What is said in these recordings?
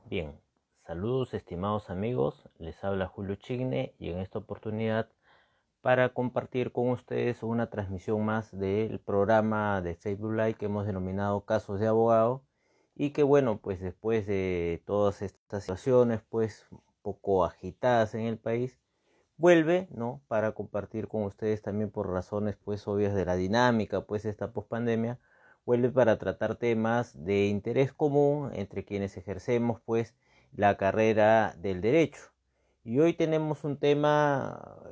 Bien, saludos estimados amigos, les habla Julio Chigne y en esta oportunidad para compartir con ustedes una transmisión más del programa de Facebook Live que hemos denominado Casos de Abogado y que bueno, pues después de todas estas situaciones pues un poco agitadas en el país, vuelve, ¿no? Para compartir con ustedes también por razones pues obvias de la dinámica pues esta pospandemia, vuelve para tratar temas de interés común entre quienes ejercemos pues la carrera del derecho. Y hoy tenemos un tema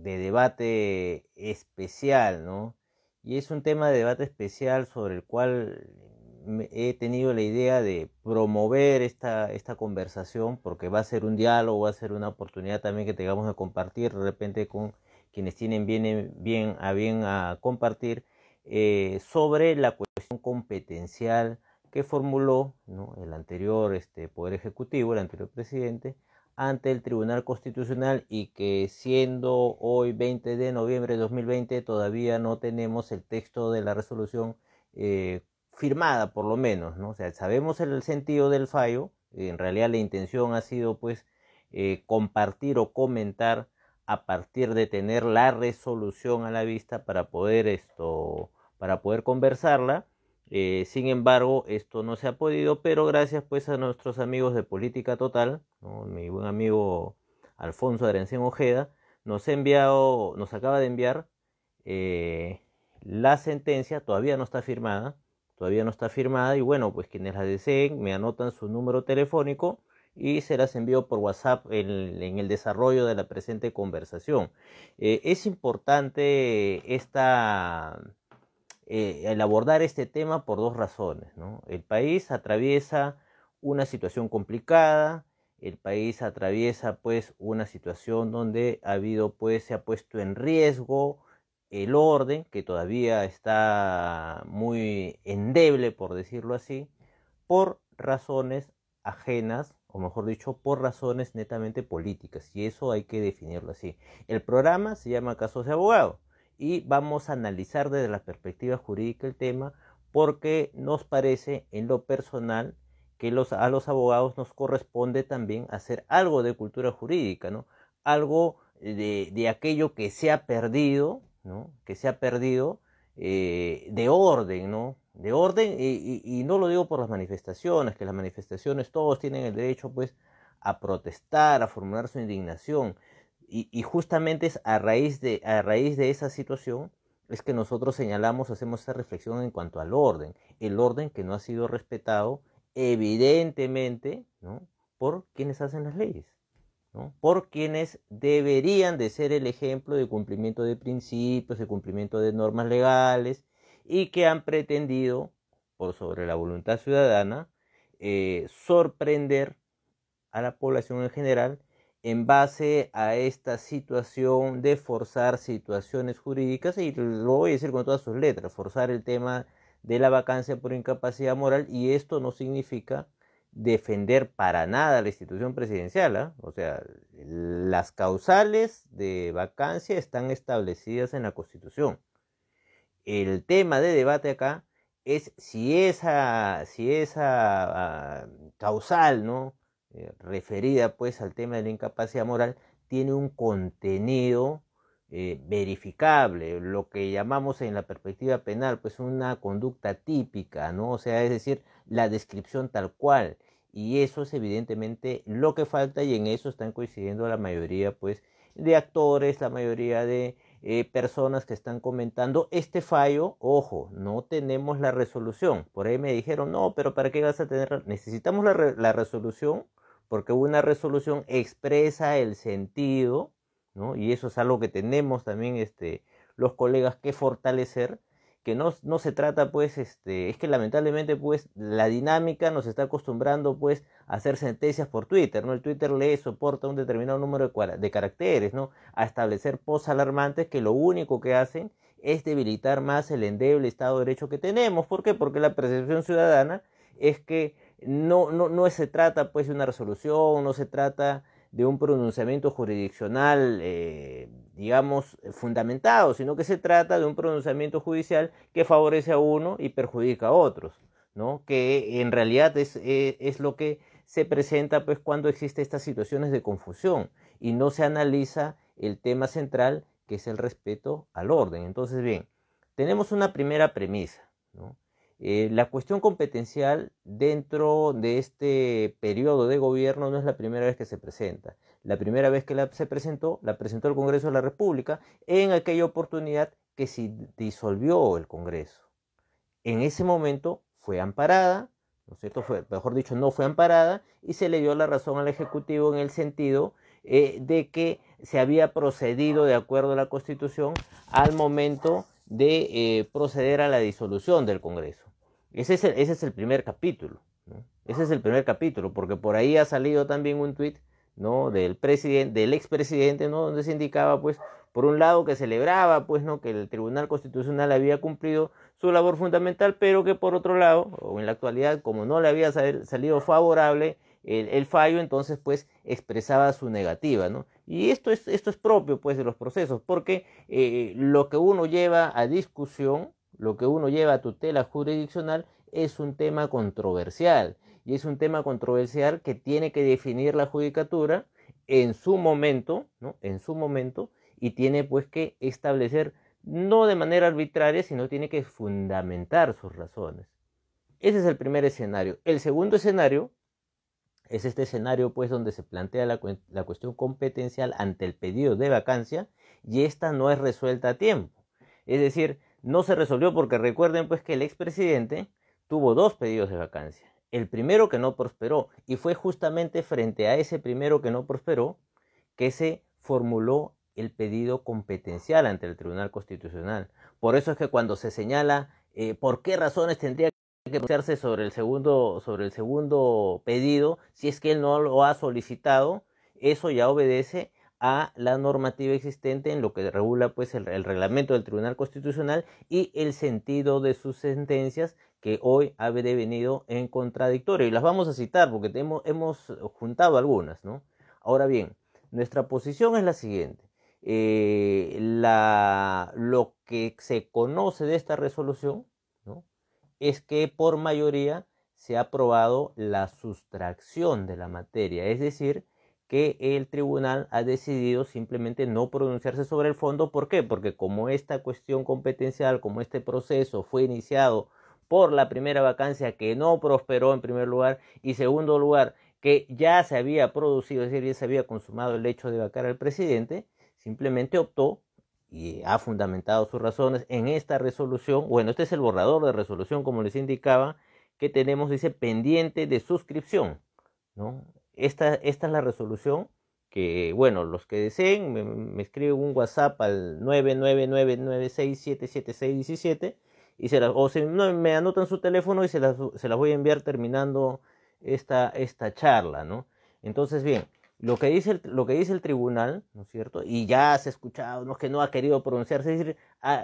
de debate especial, ¿no? Y es un tema de debate especial sobre el cual he tenido la idea de promover esta conversación, porque va a ser un diálogo, va a ser una oportunidad también que tengamos de compartir de repente con quienes tienen bien a compartir sobre la cuestión competencial que formuló, ¿no?, el anterior Poder Ejecutivo, el anterior presidente, ante el Tribunal Constitucional y que siendo hoy 20 de noviembre de 2020 todavía no tenemos el texto de la resolución firmada por lo menos, ¿no? O sea, sabemos el sentido del fallo, en realidad la intención ha sido pues compartir o comentar a partir de tener la resolución a la vista para poder conversarla. Sin embargo, esto no se ha podido, pero gracias pues a nuestros amigos de Política Total, ¿no? Mi buen amigo Alfonso Arencén Ojeda nos acaba de enviar eh, la sentencia, todavía no está firmada y bueno, pues quienes la deseen me anotan su número telefónico y se las envío por WhatsApp en el desarrollo de la presente conversación. Es importante el abordar este tema por dos razones, ¿no? El país atraviesa una situación complicada, el país atraviesa pues una situación donde se ha puesto en riesgo el orden, que todavía está muy endeble, por decirlo así, por razones ajenas, o mejor dicho, por razones netamente políticas, y eso hay que definirlo así. El programa se llama Casos de Abogado, y vamos a analizar desde la perspectiva jurídica el tema, porque nos parece en lo personal que a los abogados nos corresponde también hacer algo de cultura jurídica, ¿no? Algo de aquello que se ha perdido, ¿no? Que se ha perdido de orden, ¿no? De orden, y no lo digo por las manifestaciones, que las manifestaciones todos tienen el derecho pues a protestar, a formular su indignación, y justamente es a raíz de esa situación es que nosotros señalamos, hacemos esa reflexión en cuanto al orden, el orden que no ha sido respetado evidentemente, ¿no?, por quienes hacen las leyes, ¿no?, por quienes deberían de ser el ejemplo de cumplimiento de principios, de cumplimiento de normas legales, y que han pretendido, por sobre la voluntad ciudadana, sorprender a la población en general en base a esta situación de forzar situaciones jurídicas, y lo voy a decir con todas sus letras, forzar el tema de la vacancia por incapacidad moral, y esto no significa defender para nada la institución presidencial, ¿eh? O sea, las causales de vacancia están establecidas en la Constitución. El tema de debate acá es si esa causal, ¿no?, referida pues al tema de la incapacidad moral, tiene un contenido verificable, lo que llamamos en la perspectiva penal pues una conducta típica, ¿no? O sea, es decir, la descripción tal cual. Y eso es evidentemente lo que falta, y en eso están coincidiendo la mayoría pues de actores, la mayoría de personas que están comentando este fallo. Ojo, no tenemos la resolución. Por ahí me dijeron, no, pero ¿para qué vas a tener? Necesitamos la resolución, porque una resolución expresa el sentido, ¿no? Y eso es algo que tenemos también los colegas que fortalecer, que no se trata pues, es que lamentablemente pues la dinámica nos está acostumbrando pues a hacer sentencias por Twitter, ¿no? El Twitter lee, soporta un determinado número de caracteres, ¿no?, a establecer posts alarmantes que lo único que hacen es debilitar más el endeble Estado de Derecho que tenemos. ¿Por qué? Porque la percepción ciudadana es que no se trata pues de una resolución, no se trata de un pronunciamiento jurisdiccional, digamos, fundamentado, sino que se trata de un pronunciamiento judicial que favorece a uno y perjudica a otros. ¿no? Que en realidad es lo que se presenta pues cuando existen estas situaciones de confusión y no se analiza el tema central, que es el respeto al orden. Entonces, bien, tenemos una primera premisa, ¿no? La cuestión competencial dentro de este periodo de gobierno no es la primera vez que se presenta. La primera vez que se presentó, la presentó el Congreso de la República en aquella oportunidad que se disolvió el Congreso. En ese momento fue amparada, ¿no es cierto? Mejor dicho, no fue amparada y se le dio la razón al Ejecutivo en el sentido de que se había procedido de acuerdo a la Constitución al momento de proceder a la disolución del Congreso. Ese es el primer capítulo, ¿no? Ese es el primer capítulo, porque por ahí ha salido también un tuit, ¿no? Del expresidente, ¿no? Donde se indicaba, pues, por un lado que celebraba, pues, ¿no? Que el Tribunal Constitucional había cumplido su labor fundamental, pero que por otro lado, o en la actualidad, como no le había salido favorable el fallo, entonces pues expresaba su negativa, ¿no? Y esto es propio pues de los procesos, porque lo que uno lleva a discusión, lo que uno lleva a tutela jurisdiccional es un tema controversial, y es un tema controversial que tiene que definir la judicatura en su momento, ¿no? En su momento, y tiene pues que establecer no de manera arbitraria, sino tiene que fundamentar sus razones. Ese es el primer escenario. El segundo escenario es este escenario pues donde se plantea la cuestión competencial ante el pedido de vacancia y esta no es resuelta a tiempo. Es decir, no se resolvió porque recuerden pues que el expresidente tuvo dos pedidos de vacancia. El primero que no prosperó y fue justamente frente a ese primero que no prosperó que se formuló el pedido competencial ante el Tribunal Constitucional. Por eso es que cuando se señala por qué razones tendría que pronunciarse sobre el segundo pedido, si es que él no lo ha solicitado, eso ya obedece a la normativa existente en lo que regula pues el reglamento del Tribunal Constitucional y el sentido de sus sentencias que hoy ha devenido en contradictorio. Y las vamos a citar porque hemos juntado algunas, ¿no? Ahora bien, nuestra posición es la siguiente. Lo que se conoce de esta resolución, ¿no? Es que por mayoría se ha aprobado la sustracción de la materia, es decir, que el tribunal ha decidido simplemente no pronunciarse sobre el fondo. ¿Por qué? Porque como esta cuestión competencial, como este proceso fue iniciado por la primera vacancia que no prosperó en primer lugar y segundo lugar que ya se había producido, es decir, ya se había consumado el hecho de vacar al presidente, simplemente optó y ha fundamentado sus razones en esta resolución. Bueno, este es el borrador de resolución, como les indicaba, que tenemos, dice, pendiente de suscripción, ¿no? Esta es la resolución que, bueno, los que deseen me escriben un WhatsApp al 99996777617 y me anotan su teléfono y se las voy a enviar terminando esta charla, ¿no? Entonces, bien, lo que dice el tribunal, ¿no es cierto? Y ya se ha escuchado, ¿no? Que no ha querido pronunciarse, es decir,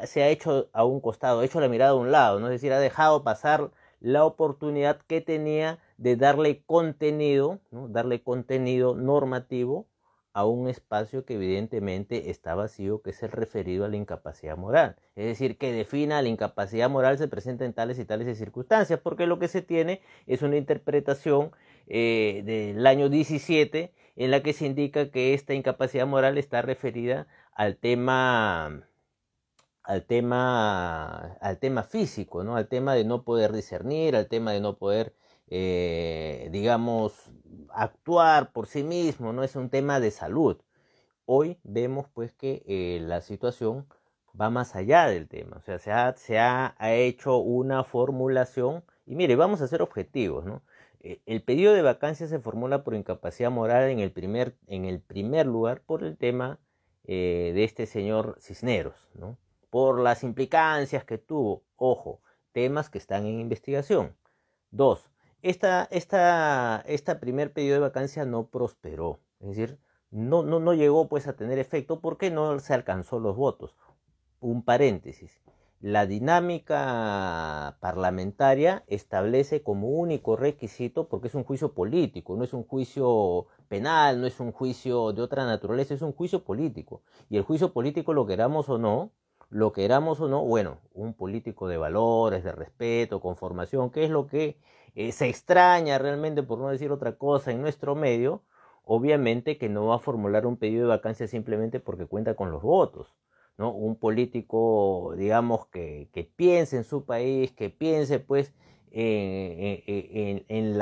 se ha hecho a un costado, ha hecho la mirada a un lado, ¿no? Es decir, ha dejado pasar la oportunidad que tenía de darle contenido, ¿no? Darle contenido normativo a un espacio que evidentemente está vacío, que es el referido a la incapacidad moral. Es decir, que defina la incapacidad moral se presenta en tales y tales circunstancias, porque lo que se tiene es una interpretación del año 17 en la que se indica que esta incapacidad moral está referida al tema físico, ¿no? Al tema de no poder discernir, al tema de no poder, digamos, actuar por sí mismo, ¿no? Es un tema de salud. Hoy vemos pues que la situación va más allá del tema, o sea, se ha hecho una formulación, y mire, vamos a ser objetivos, ¿no? El pedido de vacancia se formula por incapacidad moral en el primer lugar por el tema de este señor Cisneros, ¿no? Por las implicancias que tuvo, ojo, temas que están en investigación. Dos, esta primer pedido de vacancia no prosperó, es decir, no llegó pues a tener efecto porque no se alcanzó los votos. Un paréntesis, la dinámica parlamentaria establece como único requisito, porque es un juicio político, no es un juicio penal, no es un juicio de otra naturaleza, es un juicio político. Y el juicio político, lo queramos o no, lo queramos o no, bueno, un político de valores, de respeto, con formación, que es lo que se extraña realmente, por no decir otra cosa, en nuestro medio, obviamente que no va a formular un pedido de vacancia simplemente porque cuenta con los votos, ¿no? Un político, digamos, que piense en su país, que piense, pues, en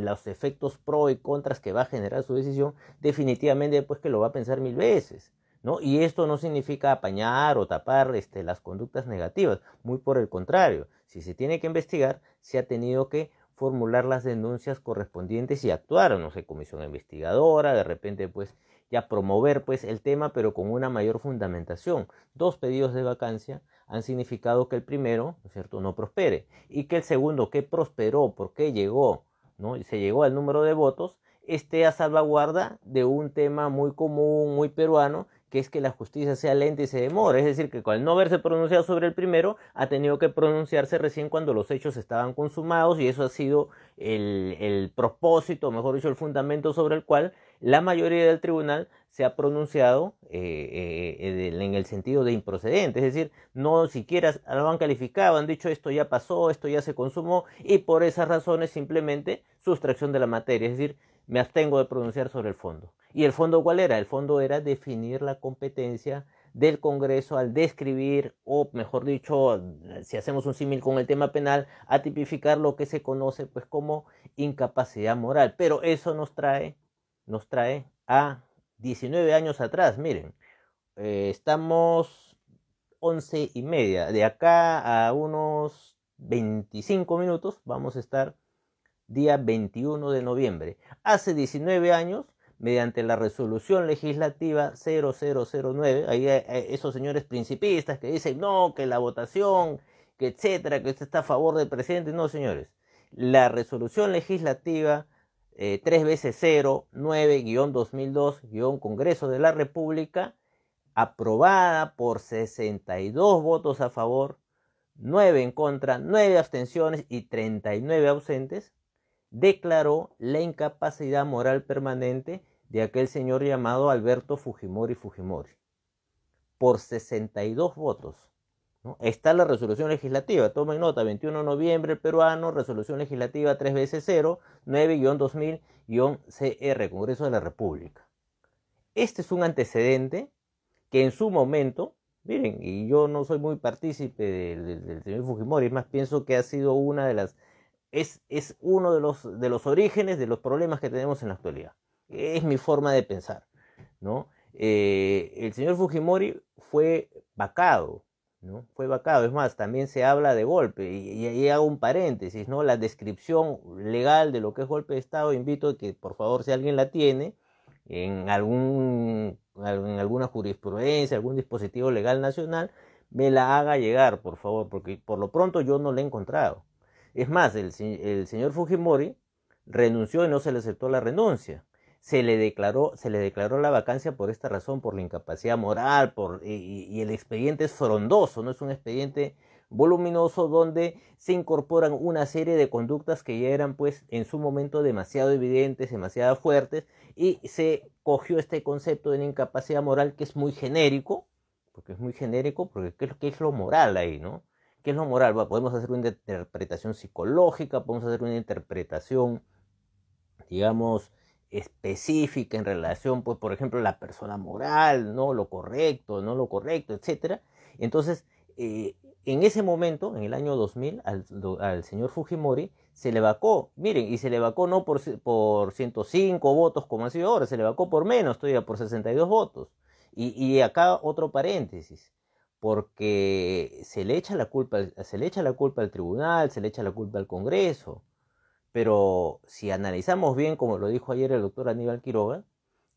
los efectos pro y contras que va a generar su decisión, definitivamente, pues, que lo va a pensar 1000 veces, ¿no? Y esto no significa apañar o tapar las conductas negativas, muy por el contrario. Si se tiene que investigar, se ha tenido que formular las denuncias correspondientes y actuar, no sé, comisión investigadora, de repente pues ya promover pues el tema, pero con una mayor fundamentación. 2 pedidos de vacancia han significado que el primero, ¿no es cierto?, no prospere, y que el segundo, que prosperó, porque llegó, ¿no?, y se llegó al número de votos, esté a salvaguarda de un tema muy común, muy peruano, que es que la justicia sea lenta y se demora. Es decir, que al no haberse pronunciado sobre el primero, ha tenido que pronunciarse recién cuando los hechos estaban consumados, y eso ha sido el propósito, mejor dicho, el fundamento sobre el cual la mayoría del tribunal se ha pronunciado en el sentido de improcedente. Es decir, no siquiera lo han calificado, han dicho esto ya pasó, esto ya se consumó, y por esas razones simplemente sustracción de la materia. Es decir, me abstengo de pronunciar sobre el fondo. ¿Y el fondo cuál era? El fondo era definir la competencia del Congreso al describir, o mejor dicho, si hacemos un símil con el tema penal, a tipificar lo que se conoce pues como incapacidad moral. Pero eso nos trae a 19 años atrás. Miren, estamos 11:30. De acá a unos 25 minutos vamos a estar día 21 de noviembre. Hace 19 años, mediante la resolución legislativa 0009, ahí esos señores principistas que dicen no, que la votación, que etcétera, que usted está a favor del presidente. No, señores. La resolución legislativa 3 veces 0, 9-2002-Congreso de la República, aprobada por 62 votos a favor, 9 en contra, 9 abstenciones y 39 ausentes, declaró la incapacidad moral permanente de aquel señor llamado Alberto Fujimori Fujimori, por 62 votos. ¿No? Está la resolución legislativa, tomen nota, 21 de noviembre, el peruano, resolución legislativa 3 veces 0, 9-2000-CR, Congreso de la República. Este es un antecedente que en su momento, miren, y yo no soy muy partícipe del señor Fujimori, es más, pienso que ha sido una de las, es uno de los orígenes de los problemas que tenemos en la actualidad. Es mi forma de pensar, ¿no? El señor Fujimori fue vacado, ¿no? Fue vacado. Es más, también se habla de golpe, y hago un paréntesis, ¿no? La descripción legal de lo que es golpe de Estado, invito a que, por favor, si alguien la tiene, en alguna jurisprudencia, algún dispositivo legal nacional, me la haga llegar, por favor, porque por lo pronto yo no la he encontrado. Es más, el señor Fujimori renunció y no se le aceptó la renuncia. Se le declaró la vacancia por esta razón, por la incapacidad moral, y el expediente es frondoso, no es un expediente voluminoso donde se incorporan una serie de conductas que ya eran pues en su momento demasiado evidentes, demasiado fuertes, y se cogió este concepto de la incapacidad moral, que es muy genérico, porque ¿qué es lo moral ahí, no? ¿Qué es lo moral? Bueno, podemos hacer una interpretación psicológica, podemos hacer una interpretación, digamos, específica en relación, pues, por ejemplo, la persona moral, ¿no? Lo correcto, no lo correcto, etc. Entonces, en ese momento, en el año 2000, al señor Fujimori se le vacó, miren, y se le vacó no por 105 votos como ha sido ahora, se le vacó por menos, todavía por 62 votos. Y acá otro paréntesis, porque se le echa la culpa al tribunal, se le echa la culpa al Congreso. Pero si analizamos bien, como lo dijo ayer el doctor Aníbal Quiroga,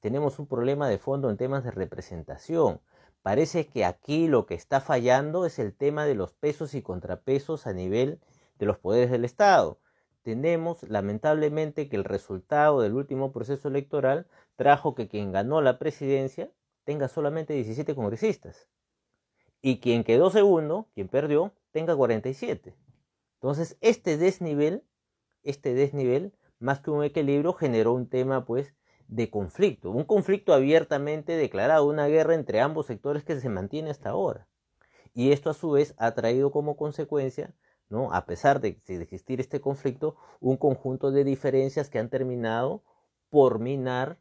tenemos un problema de fondo en temas de representación. Parece que aquí lo que está fallando es el tema de los pesos y contrapesos a nivel de los poderes del Estado. Tenemos, lamentablemente, que el resultado del último proceso electoral trajo que quien ganó la presidencia tenga solamente 17 congresistas, y quien quedó segundo, quien perdió, tenga 47. Entonces, este desnivel, más que un equilibrio, generó un tema pues de conflicto, un conflicto abiertamente declarado, una guerra entre ambos sectores que se mantiene hasta ahora. Y esto a su vez ha traído como consecuencia, ¿no?, a pesar de existir este conflicto, un conjunto de diferencias que han terminado por minar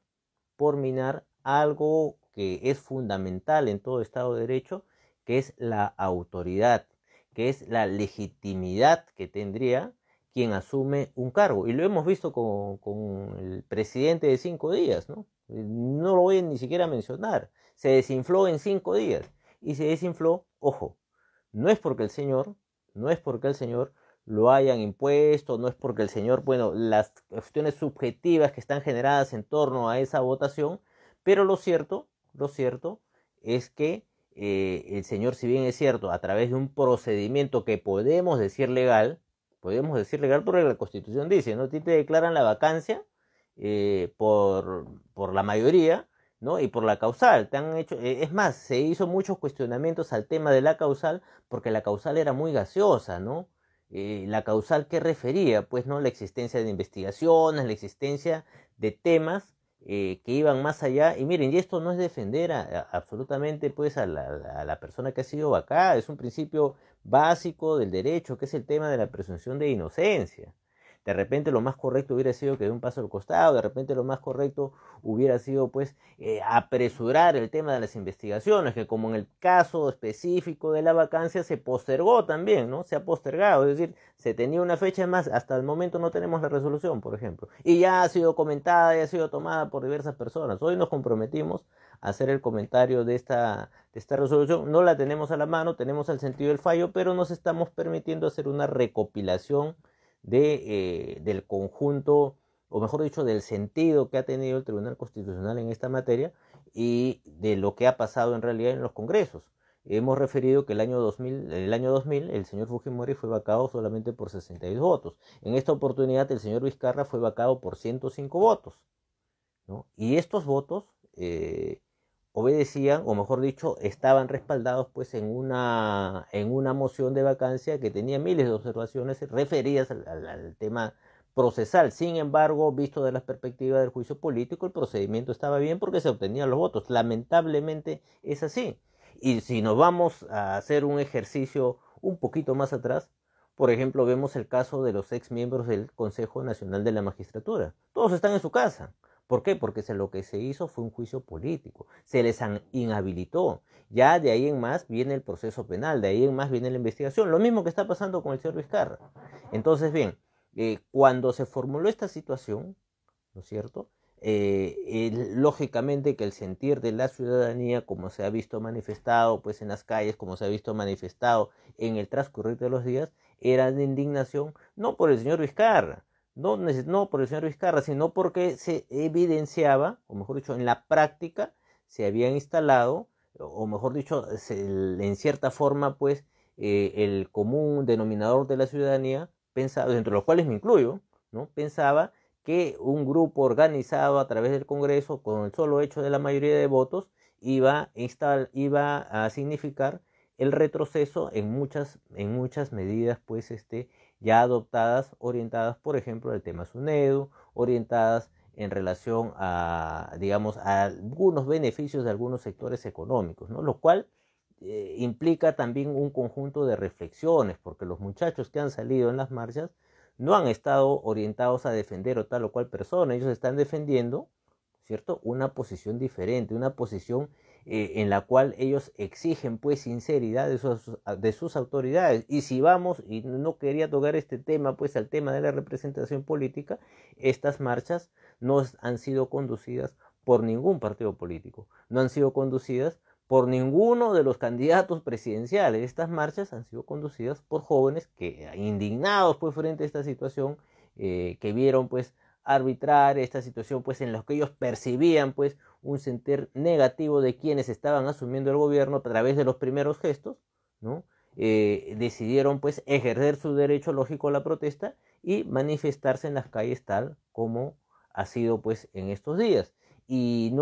algo que es fundamental en todo Estado de Derecho, que es la autoridad, que es la legitimidad que tendría quien asume un cargo. Y lo hemos visto con el presidente de 5 días, ¿no? No lo voy ni siquiera a mencionar. Se desinfló en 5 días. Y se desinfló, ojo, no es porque el señor lo hayan impuesto, no es porque el señor, bueno, las cuestiones subjetivas que están generadas en torno a esa votación, pero lo cierto es que el señor, si bien es cierto, a través de un procedimiento que podemos decir legal porque la Constitución dice, ¿no? A ti te declaran la vacancia por la mayoría, ¿no? Y por la causal. Te han hecho, es más, se hizo muchos cuestionamientos al tema de la causal porque la causal era muy gaseosa, ¿no? La causal que refería, pues, ¿no? La existencia de investigaciones, la existencia de temas que iban más allá. Y miren, y esto no es defender absolutamente, pues, a la persona que ha sido vacada, es un principio básico del derecho, que es el tema de la presunción de inocencia. De repente lo más correcto hubiera sido que dé un paso al costado, de repente lo más correcto hubiera sido, pues, apresurar el tema de las investigaciones, que como en el caso específico de la vacancia se postergó también, ¿no? Se ha postergado, es decir, se tenía una fecha más, hasta el momento no tenemos la resolución, por ejemplo, y ya ha sido comentada, ya ha sido tomada por diversas personas. Hoy nos comprometimos a hacer el comentario de esta resolución, no la tenemos a la mano, tenemos el sentido del fallo, pero nos estamos permitiendo hacer una recopilación del conjunto, o mejor dicho, del sentido que ha tenido el Tribunal Constitucional en esta materia y de lo que ha pasado en realidad en los congresos. Hemos referido que el año 2000 el señor Fujimori fue vacado solamente por 62 votos. En esta oportunidad el señor Vizcarra fue vacado por 105 votos, ¿no? Y estos votos obedecían, o mejor dicho, estaban respaldados, pues, en una moción de vacancia que tenía miles de observaciones referidas al tema procesal. Sin embargo, visto de la perspectiva del juicio político, el procedimiento estaba bien porque se obtenían los votos. Lamentablemente es así. Y si nos vamos a hacer un ejercicio un poquito más atrás, por ejemplo, vemos el caso de los ex miembros del Consejo Nacional de la Magistratura. Todos están en su casa. ¿Por qué? Porque lo que se hizo fue un juicio político, se les inhabilitó. Ya de ahí en más viene el proceso penal, de ahí en más viene la investigación. Lo mismo que está pasando con el señor Vizcarra. Entonces, bien, cuando se formuló esta situación, ¿no es cierto? Lógicamente que el sentir de la ciudadanía, como se ha visto manifestado, pues, en las calles, como se ha visto manifestado en el transcurrir de los días, era de indignación, no por el señor Vizcarra, no por el señor Vizcarra, sino porque se evidenciaba, o mejor dicho, en la práctica se habían instalado, o mejor dicho, en cierta forma, pues, el común denominador de la ciudadanía pensaba, entre los cuales me incluyo, ¿no? Pensaba que un grupo organizado a través del Congreso, con el solo hecho de la mayoría de votos, iba a significar el retroceso en muchas medidas, pues, ya adoptadas, orientadas, por ejemplo, al tema SUNEDU, orientadas en relación a, digamos, a algunos beneficios de algunos sectores económicos, ¿no? Lo cual implica también un conjunto de reflexiones, porque los muchachos que han salido en las marchas no han estado orientados a defender o tal o cual persona, ellos están defendiendo, ¿cierto?, una posición diferente, una posición en la cual ellos exigen, pues, sinceridad de sus autoridades. Y si vamos, y no quería tocar este tema, pues, al tema de la representación política, estas marchas no han sido conducidas por ningún partido político, no han sido conducidas por ninguno de los candidatos presidenciales. Estas marchas han sido conducidas por jóvenes que, indignados, pues, frente a esta situación, que vieron, pues, arbitrar esta situación, pues, en la que ellos percibían, pues, un sentir negativo de quienes estaban asumiendo el gobierno a través de los primeros gestos, ¿no? Decidieron, pues, ejercer su derecho lógico a la protesta y manifestarse en las calles tal como ha sido, pues, en estos días. Y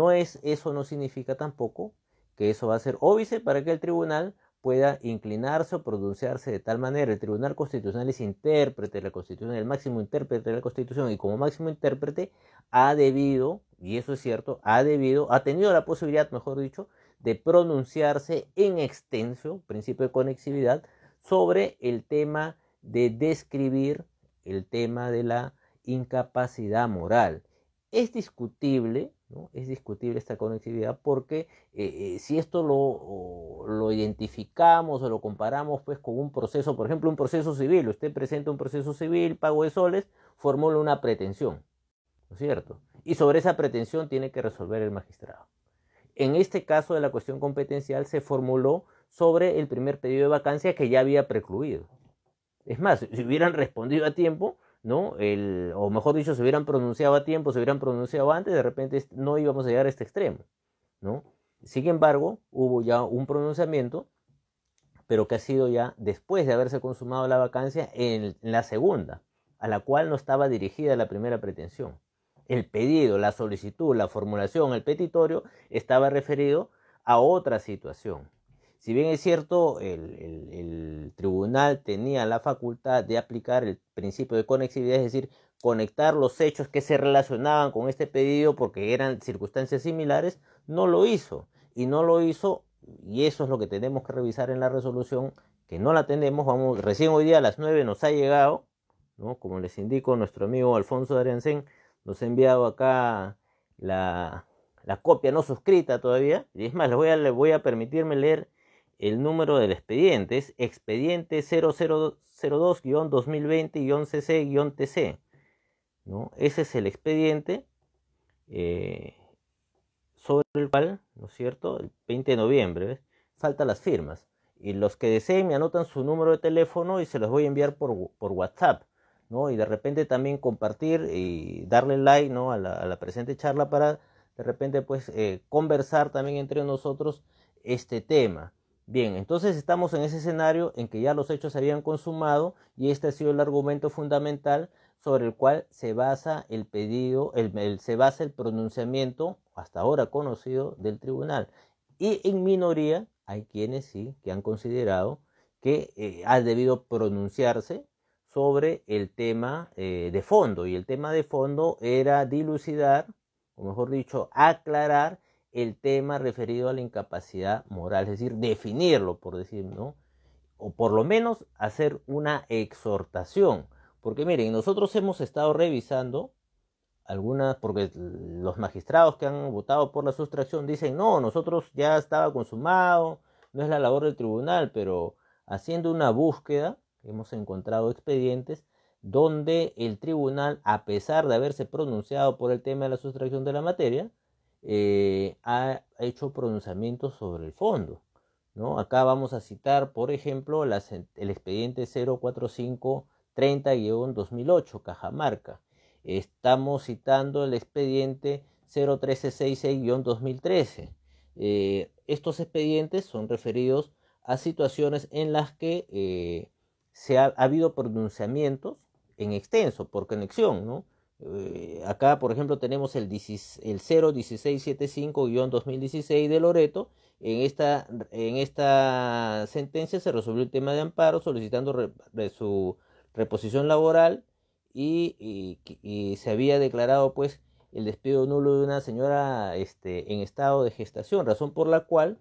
eso no significa tampoco que eso va a ser óbice para que el tribunal pueda inclinarse o pronunciarse de tal manera. El Tribunal Constitucional es intérprete de la Constitución, el máximo intérprete de la Constitución, y como máximo intérprete ha debido, y eso es cierto, ha tenido la posibilidad, mejor dicho, de pronunciarse en extenso, principio de conexividad, sobre el tema de describir el tema de la incapacidad moral. Es discutible, ¿no? Es discutible esta conectividad porque si esto lo identificamos o lo comparamos pues con un proceso, por ejemplo un proceso civil, usted presenta un proceso civil, pago de soles, formula una pretensión, ¿no es cierto? Y sobre esa pretensión tiene que resolver el magistrado. En este caso de la cuestión competencial se formuló sobre el primer pedido de vacancia que ya había precluido. Es más, si hubieran respondido a tiempo, ¿no? O mejor dicho, se hubieran pronunciado a tiempo, se hubieran pronunciado antes, de repente no íbamos a llegar a este extremo, ¿no? Sin embargo, hubo ya un pronunciamiento, pero que ha sido ya después de haberse consumado la vacancia en la segunda, a la cual no estaba dirigida la primera pretensión. El pedido, la solicitud, la formulación, el petitorio estaba referido a otra situación. Si bien es cierto, el tribunal tenía la facultad de aplicar el principio de conexividad, es decir, conectar los hechos que se relacionaban con este pedido porque eran circunstancias similares, no lo hizo. Y no lo hizo, y eso es lo que tenemos que revisar en la resolución, que no la tenemos. Recién hoy día a las 9 nos ha llegado, ¿no? Como les indico, nuestro amigo Alfonso de Ariancén nos ha enviado acá la copia no suscrita todavía. Y es más, les voy a permitirme leer el número del expediente. Es expediente 0002-2020-CC-TC, ¿no? Ese es el expediente sobre el cual, ¿no es cierto?, el 20 de noviembre, ¿ves? Faltan las firmas. Y los que deseen me anotan su número de teléfono y se los voy a enviar por WhatsApp, ¿no? Y de repente también compartir y darle like, ¿no?, a la presente charla para de repente pues conversar también entre nosotros este tema. Bien, entonces estamos en ese escenario en que ya los hechos se habían consumado y este ha sido el argumento fundamental sobre el cual se basa el pedido, se basa el pronunciamiento hasta ahora conocido del tribunal. Y en minoría hay quienes sí que han considerado que ha debido pronunciarse sobre el tema de fondo, y el tema de fondo era dilucidar, o mejor dicho, aclarar el tema referido a la incapacidad moral, es decir, definirlo, por decir, ¿no? O por lo menos hacer una exhortación, porque miren, nosotros hemos estado revisando algunas, porque los magistrados que han votado por la sustracción dicen, no, nosotros ya estaba consumado, no es la labor del tribunal, pero haciendo una búsqueda hemos encontrado expedientes donde el tribunal, a pesar de haberse pronunciado por el tema de la sustracción de la materia, ha hecho pronunciamientos sobre el fondo, ¿no? Acá vamos a citar, por ejemplo, el expediente 04530-2008, Cajamarca. Estamos citando el expediente 01366-2013. Estos expedientes son referidos a situaciones en las que ha habido pronunciamientos en extenso, por conexión, ¿no? Acá, por ejemplo, tenemos el 01675-2016 de Loreto. En esta sentencia se resolvió el tema de amparo solicitando su reposición laboral y se había declarado pues el despido nulo de una señora en estado de gestación, razón por la cual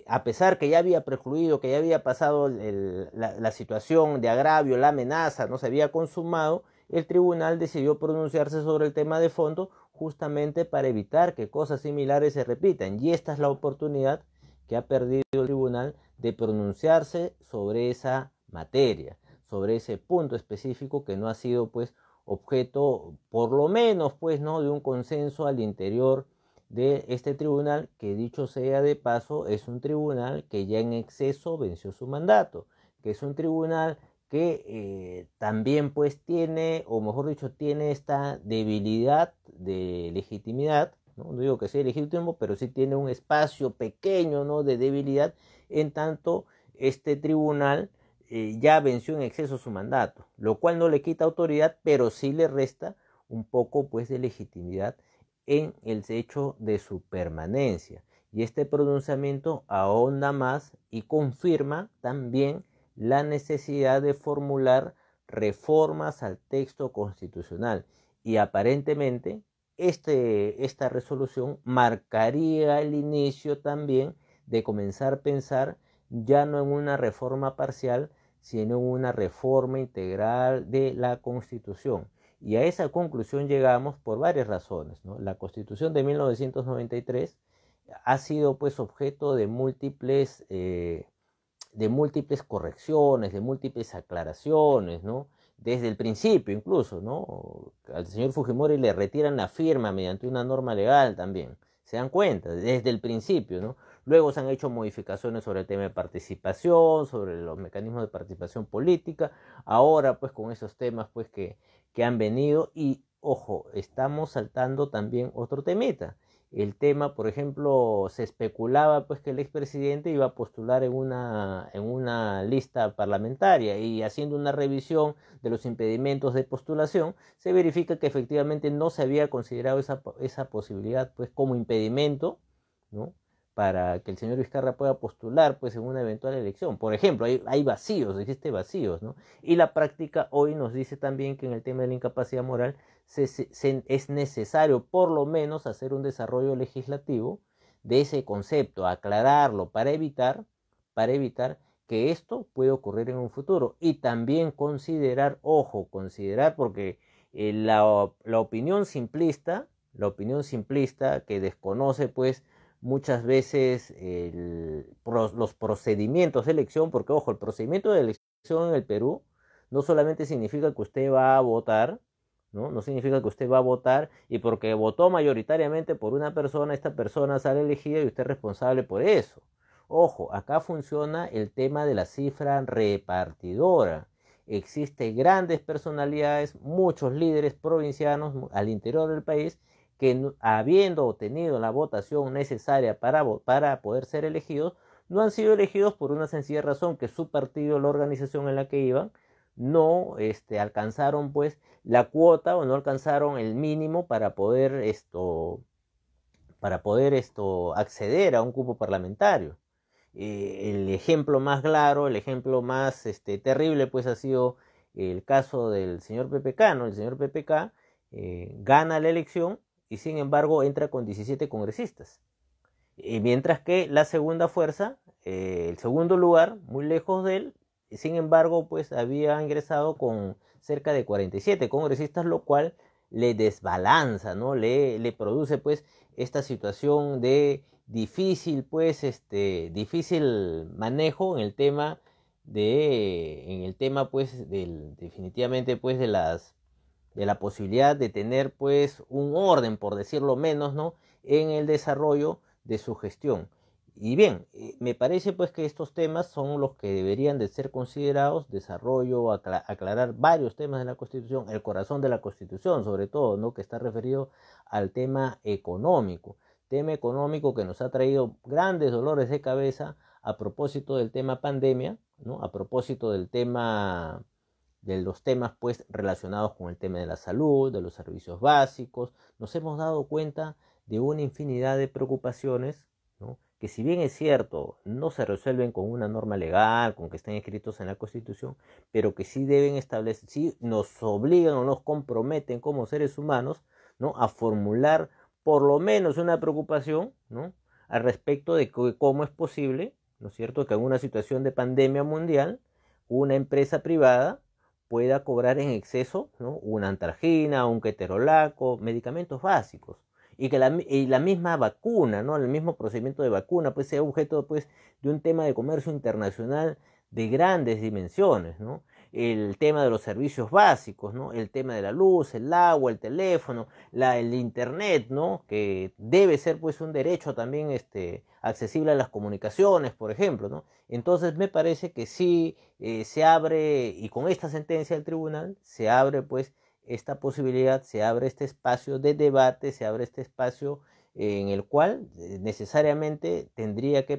a pesar que ya había precluido, que ya había pasado la situación de agravio, la amenaza, no se había consumado, el tribunal decidió pronunciarse sobre el tema de fondo justamente para evitar que cosas similares se repitan. Y esta es la oportunidad que ha perdido el tribunal de pronunciarse sobre esa materia, sobre ese punto específico que no ha sido pues objeto, por lo menos pues, ¿no?, de un consenso al interior de este tribunal, que dicho sea de paso es un tribunal que ya en exceso venció su mandato, que es un tribunal que también pues tiene, o mejor dicho, tiene esta debilidad de legitimidad, ¿no? No digo que sea legítimo, pero sí tiene un espacio pequeño, ¿no?, de debilidad, en tanto este tribunal ya venció en exceso su mandato, lo cual no le quita autoridad, pero sí le resta un poco pues de legitimidad en el hecho de su permanencia. Y este pronunciamiento ahonda más y confirma también la necesidad de formular reformas al texto constitucional. Y aparentemente esta resolución marcaría el inicio también de comenzar a pensar ya no en una reforma parcial, sino en una reforma integral de la Constitución. Y a esa conclusión llegamos por varias razones, ¿no? La Constitución de 1993 ha sido pues objeto de múltiples correcciones, de múltiples aclaraciones, ¿no? Desde el principio incluso, ¿no? Al señor Fujimori le retiran la firma mediante una norma legal también. ¿Se dan cuenta? Desde el principio, ¿no? Luego se han hecho modificaciones sobre el tema de participación, sobre los mecanismos de participación política. Ahora, pues, con esos temas, pues, que han venido. Y, ojo, estamos saltando también otro temita. El tema, por ejemplo, se especulaba pues que el expresidente iba a postular en una lista parlamentaria, y haciendo una revisión de los impedimentos de postulación, se verifica que efectivamente no se había considerado esa posibilidad pues como impedimento, ¿no? Para que el señor Vizcarra pueda postular pues en una eventual elección. Por ejemplo, hay vacíos, existe vacíos, ¿no? Y la práctica hoy nos dice también que en el tema de la incapacidad moral es necesario por lo menos hacer un desarrollo legislativo de ese concepto, aclararlo para evitar que esto pueda ocurrir en un futuro. Y también considerar, ojo, considerar, porque la opinión simplista que desconoce pues muchas veces los procedimientos de elección, porque ojo, el procedimiento de elección en el Perú no solamente significa que usted va a votar, ¿no? No significa que usted va a votar y porque votó mayoritariamente por una persona, esta persona sale elegida y usted es responsable por eso. Ojo, acá funciona el tema de la cifra repartidora. Existen grandes personalidades, muchos líderes provincianos al interior del país que, habiendo obtenido la votación necesaria para poder ser elegidos, no han sido elegidos por una sencilla razón: que su partido, la organización en la que iban, no alcanzaron pues la cuota, o no alcanzaron el mínimo para poder acceder a un cupo parlamentario. El ejemplo más claro, el ejemplo más terrible, pues ha sido el caso del señor PPK, ¿no? El señor PPK gana la elección y sin embargo entra con 17 congresistas. Mientras que la segunda fuerza, el segundo lugar, muy lejos de él, sin embargo, pues había ingresado con cerca de 47 congresistas, lo cual le desbalanza, ¿no? Le produce pues esta situación de difícil manejo en el tema pues definitivamente pues de la posibilidad de tener pues un orden, por decirlo menos, ¿no? En el desarrollo de su gestión. Y bien, me parece pues que estos temas son los que deberían de ser considerados: desarrollo, aclarar varios temas de la Constitución, el corazón de la Constitución sobre todo, ¿no? Que está referido al tema económico que nos ha traído grandes dolores de cabeza a propósito del tema pandemia, ¿no? A propósito de los temas pues relacionados con el tema de la salud, de los servicios básicos. Nos hemos dado cuenta de una infinidad de preocupaciones, ¿no? Que, si bien es cierto, no se resuelven con una norma legal, con que estén escritos en la Constitución, pero que sí deben establecer, sí nos obligan o nos comprometen como seres humanos, ¿no? A formular por lo menos una preocupación, ¿no? Al respecto de cómo es posible, ¿no es cierto?, que en una situación de pandemia mundial una empresa privada pueda cobrar en exceso, ¿no? Una antragina, un ketorolaco, medicamentos básicos, y que la misma vacuna, ¿no? El mismo procedimiento de vacuna pues sea objeto pues de un tema de comercio internacional de grandes dimensiones, ¿no? El tema de los servicios básicos, ¿no? El tema de la luz, el agua, el teléfono, el internet, ¿no? Que debe ser pues un derecho también accesible a las comunicaciones, por ejemplo, ¿no? Entonces me parece que sí se abre, y con esta sentencia del tribunal se abre pues esta posibilidad, se abre este espacio de debate, se abre este espacio en el cual necesariamente tendría que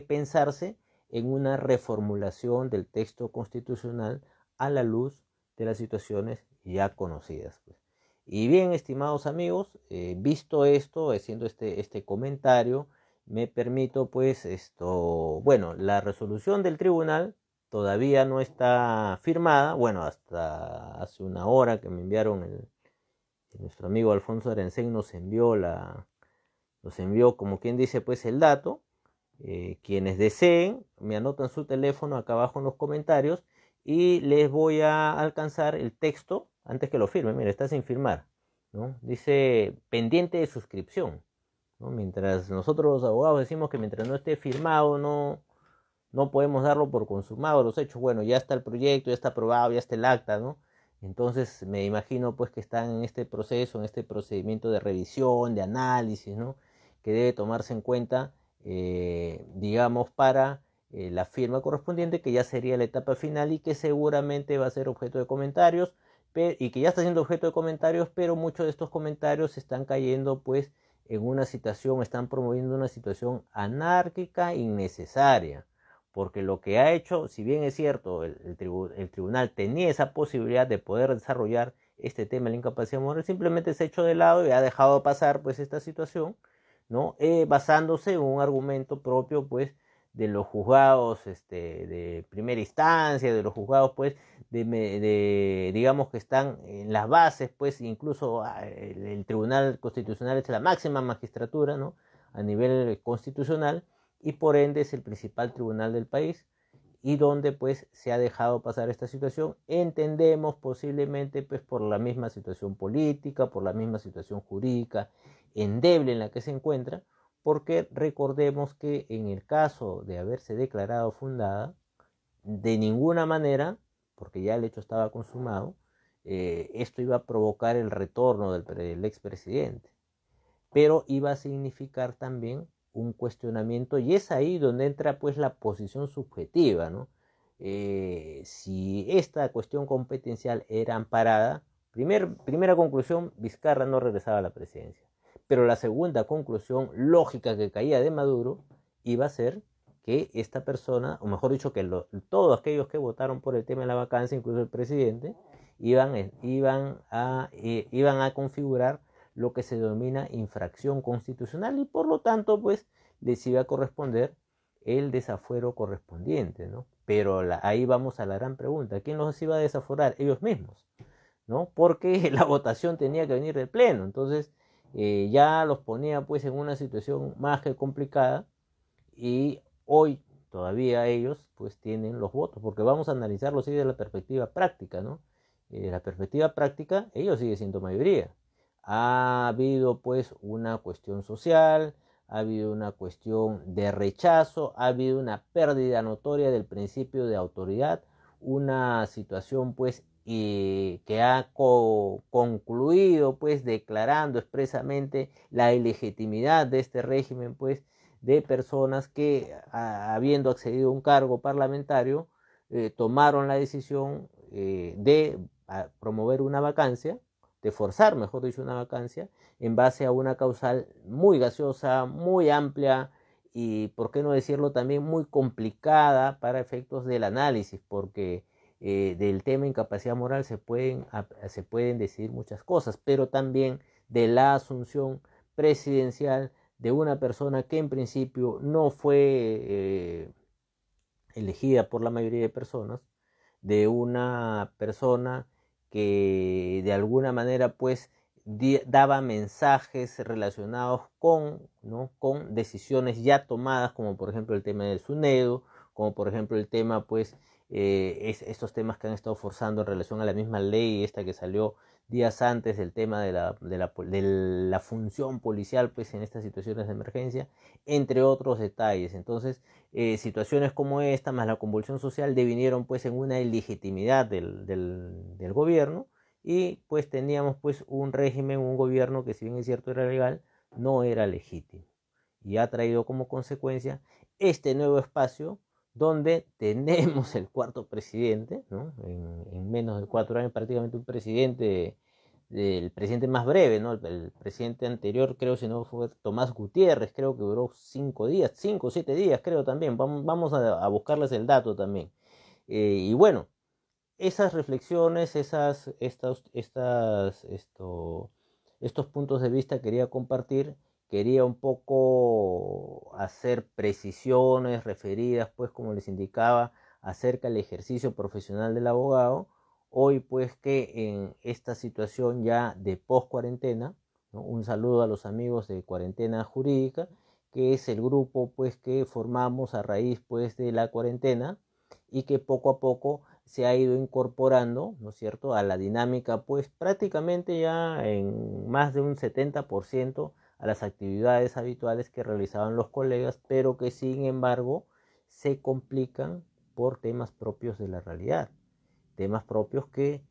pensarse en una reformulación del texto constitucional a la luz de las situaciones ya conocidas, pues. Y bien, estimados amigos, visto esto, haciendo este comentario, me permito pues bueno, la resolución del tribunal todavía no está firmada. Bueno, hasta hace una hora que me enviaron nuestro amigo Alfonso Arencén nos envió Los envío, como quien dice, pues el dato. Quienes deseen, me anotan su teléfono acá abajo en los comentarios y les voy a alcanzar el texto antes que lo firme. Mira, está sin firmar, ¿no? Dice pendiente de suscripción, ¿no? Mientras nosotros los abogados decimos que mientras no esté firmado, no podemos darlo por consumado los hechos. Bueno, ya está el proyecto, ya está aprobado, ya está el acta, ¿no? Entonces me imagino pues que están en este proceso, en este procedimiento de revisión, de análisis, ¿no? Que debe tomarse en cuenta, digamos, para la firma correspondiente, que ya sería la etapa final y que seguramente va a ser objeto de comentarios, y que ya está siendo objeto de comentarios, pero muchos de estos comentarios están cayendo pues en una situación, están promoviendo una situación anárquica innecesaria, porque lo que ha hecho, si bien es cierto, el tribunal tenía esa posibilidad de poder desarrollar este tema de la incapacidad moral, simplemente se ha hecho de lado y ha dejado pasar pues esta situación, ¿no? Basándose en un argumento propio pues de los juzgados de primera instancia, de los juzgados pues digamos que están en las bases, pues incluso el Tribunal Constitucional es la máxima magistratura, ¿no? A nivel constitucional, y por ende es el principal tribunal del país, y donde pues se ha dejado pasar esta situación, entendemos posiblemente pues por la misma situación política, por la misma situación jurídica endeble en la que se encuentra, porque recordemos que en el caso de haberse declarado fundada, de ninguna manera, porque ya el hecho estaba consumado, esto iba a provocar el retorno del expresidente, pero iba a significar también un cuestionamiento, y es ahí donde entra pues la posición subjetiva, ¿no? Si esta cuestión competencial era amparada, primera conclusión, Vizcarra no regresaba a la presidencia, pero la segunda conclusión lógica que caía de Maduro iba a ser que esta persona, o mejor dicho, que todos aquellos que votaron por el tema de la vacancia, incluso el presidente, iban a configurar lo que se denomina infracción constitucional, y por lo tanto pues les iba a corresponder el desafuero correspondiente, ¿no? Pero ahí vamos a la gran pregunta: ¿quién los iba a desaforar? Ellos mismos, ¿no? Porque la votación tenía que venir del pleno. Entonces ya los ponía pues en una situación más que complicada, y hoy todavía ellos pues tienen los votos, porque vamos a analizarlo así de la perspectiva práctica, ¿no? La perspectiva práctica, ellos siguen siendo mayoría. Ha habido pues una cuestión social, ha habido una cuestión de rechazo, ha habido una pérdida notoria del principio de autoridad, una situación pues que ha concluido pues declarando expresamente la ilegitimidad de este régimen pues de personas que, habiendo accedido a un cargo parlamentario, tomaron la decisión de promover una vacancia, de forzar, mejor dicho, una vacancia, en base a una causal muy gaseosa, muy amplia, y, por qué no decirlo, también muy complicada para efectos del análisis, porque del tema incapacidad moral se pueden decidir muchas cosas, pero también de la asunción presidencial de una persona que en principio no fue elegida por la mayoría de personas, de una persona que de alguna manera pues daba mensajes relacionados ¿no? con decisiones ya tomadas, como por ejemplo el tema del SUNEDO, como por ejemplo el tema pues estos temas que han estado forzando en relación a la misma ley esta que salió días antes, del tema de la función policial pues en estas situaciones de emergencia, entre otros detalles. Entonces situaciones como esta más la convulsión social devinieron pues en una ilegitimidad del gobierno, y pues teníamos pues un régimen, un gobierno que, si bien es cierto era legal, no era legítimo, y ha traído como consecuencia este nuevo espacio donde tenemos el cuarto presidente, ¿no? En menos de 4 años, prácticamente un presidente, el presidente más breve, ¿no? El presidente anterior, creo, si no fue Tomás Gutiérrez, creo que duró 5 días, 5 o 7 días, creo también. Vamos a buscarles el dato también. Y bueno, esas reflexiones, estos puntos de vista quería compartir. Quería un poco hacer precisiones referidas, pues, como les indicaba, acerca del ejercicio profesional del abogado. Hoy, pues, que en esta situación ya de post cuarentena, ¿no? Un saludo a los amigos de Cuarentena Jurídica, que es el grupo pues que formamos a raíz pues de la cuarentena y que poco a poco se ha ido incorporando, ¿no es cierto?, a la dinámica pues prácticamente ya en más de un 70% a las actividades habituales que realizaban los colegas, pero que sin embargo se complican por temas propios de la realidad, temas propios que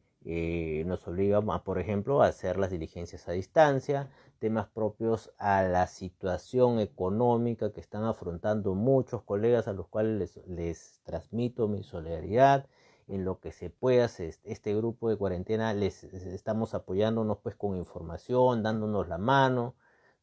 nos obligan a, por ejemplo, a hacer las diligencias a distancia, temas propios a la situación económica que están afrontando muchos colegas a los cuales les transmito mi solidaridad. En lo que se pueda, este grupo de cuarentena les estamos apoyándonos pues con información, dándonos la mano,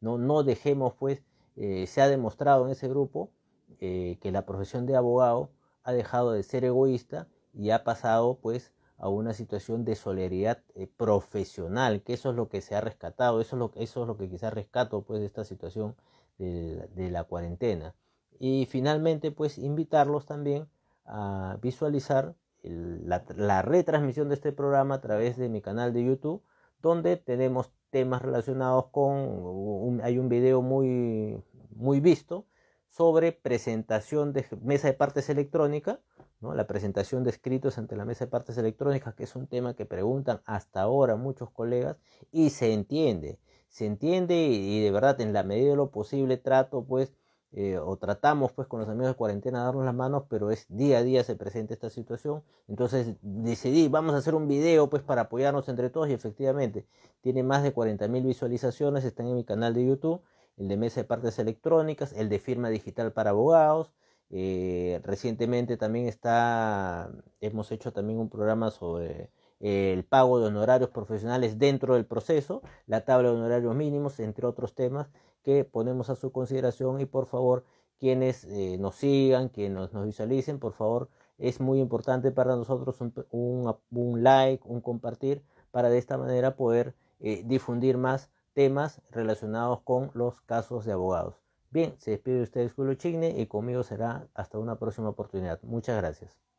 no dejemos pues, se ha demostrado en ese grupo que la profesión de abogado ha dejado de ser egoísta y ha pasado pues a una situación de solidaridad profesional, que eso es lo que se ha rescatado, eso es lo que quizás rescato pues de esta situación de la cuarentena. Y finalmente pues invitarlos también a visualizar la retransmisión de este programa a través de mi canal de YouTube, donde tenemos temas relacionados con, hay un video muy visto sobre presentación de mesa de partes electrónica, ¿no? La presentación de escritos ante la mesa de partes electrónicas, que es un tema que preguntan hasta ahora muchos colegas y se entiende y de verdad en la medida de lo posible trato pues o tratamos pues con los amigos de cuarentena a darnos las manos, pero es día a día se presenta esta situación, entonces decidí vamos a hacer un video pues para apoyarnos entre todos y efectivamente tiene más de 40.000 visualizaciones, están en mi canal de YouTube, el de mesa de partes electrónicas, el de firma digital para abogados. Recientemente también hemos hecho también un programa sobre el pago de honorarios profesionales dentro del proceso, la tabla de honorarios mínimos, entre otros temas que ponemos a su consideración y por favor quienes nos sigan, quienes nos visualicen, por favor es muy importante para nosotros un like, un compartir, para de esta manera poder difundir más temas relacionados con los casos de abogados. Bien, se despide de ustedes Julio Chigne y conmigo será hasta una próxima oportunidad. Muchas gracias.